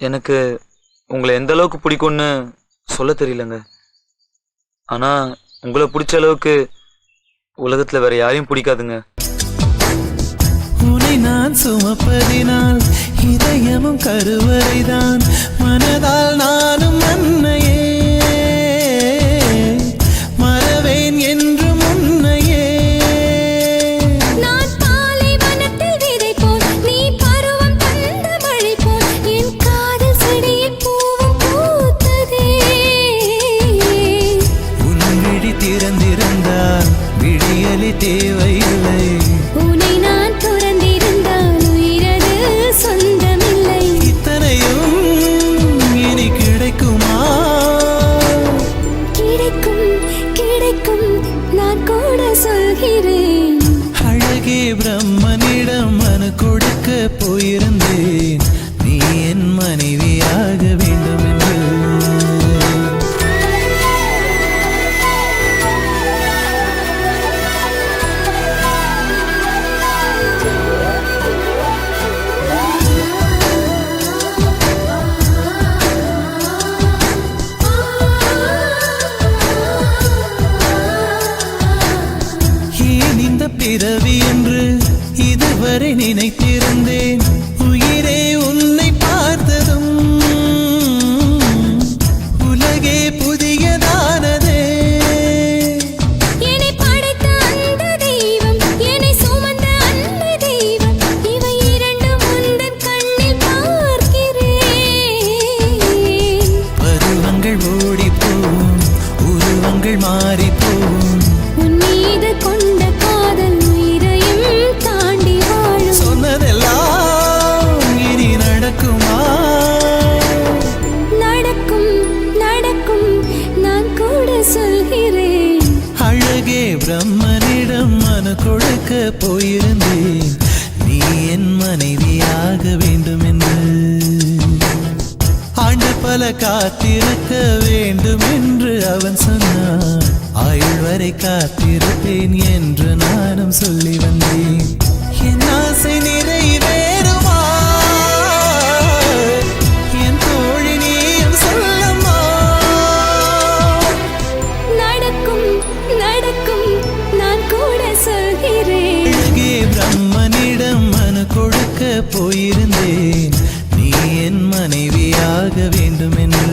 எனக்கு உங்களை எந்த அளவுக்கு பிடிக்கும்னு சொல்ல தெரியலங்க. ஆனா உங்களை பிடிச்ச அளவுக்கு உலகத்துல வேற யாரையும் பிடிக்காதுங்க. உன்னை நான் சுமப்பதினால் இதயமும் கருவறைதான், மனதால் நானும் அன்னையே மறவேன் என்று முன்னையே. நான் பாலைவனத்தில் விதை போல், நீ பருவம் தந்த மழை போல், என் காதல் செடியில் பூவும் பூத்ததே. உன் விழி திறந்திருந்தால் விடியலி தேவையில்லை, உன்னை நான் துறந்திருந்தால் உயிரது சொந்தமில்லை. இத்தனையும் இனி கிடைக்குமா? கிடைக்கும் கிடைக்கும் நான் கூட சொல்கிறேன். அழகே பிரம்மனிடம் மனு கொடுக்க போயிருந்தேன், நீ என் மனைவியாக வேண்டும் என்று. ஏன் இந்த பிறவி என்று இதுவரை நினைத்திருந்தேன், உயிரே உன்னை பார்த்ததும் உலகே புதியதானதே. என்னை படைத்த அந்த தெய்வம், என்னை சுமந்த அன்பு தெய்வம், இவை இரண்டும் உந்தன் கண்ணில் பார்க்கிறேன். பருவங்கள் ஓடிப்போம், உருவங்கள் மாறிப்போம், உன் மீது கொண்ட காதல் உயிரையும் தாண்டி வாழும். சொன்னதெல்லாம் இனி நடக்குமா? நடக்கும் நடக்கும் நான் கூட சொல்கிறேன். அழகே பிரம்மனிடம் மனு கொடுக்க போயிருந்தேன், நீ என் மனைவியாக வேண்டும் என்று. ஆண்டு பல காத்திருக்க வேண்டும் என்று அவன் சொன்னான், ஆயுள் வரை காத்திருப்பேன் என்று நானும் சொல்லி வந்தேன். என் ஆசை நிறைவேறுமா? என் தோழி நீயும் சொல்லம்மா. நடக்கும் நடக்கும் நான் கூட சொல்கிறேன். அழகே பிரம்மனிடம் மனு கொடுக்க போயிருந்தேன், நீ என் மனைவியாக வேண்டும் என்று.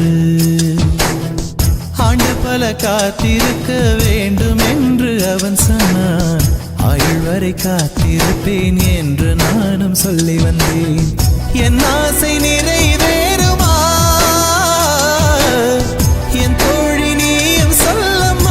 ஆண்டு பல காத்திருக்க வேண்டும் என்று அவன் சொன்னான், ஆயுள் வரை காத்திருப்பேன் என்று நானும் சொல்லி வந்தேன். என் ஆசை நிறைய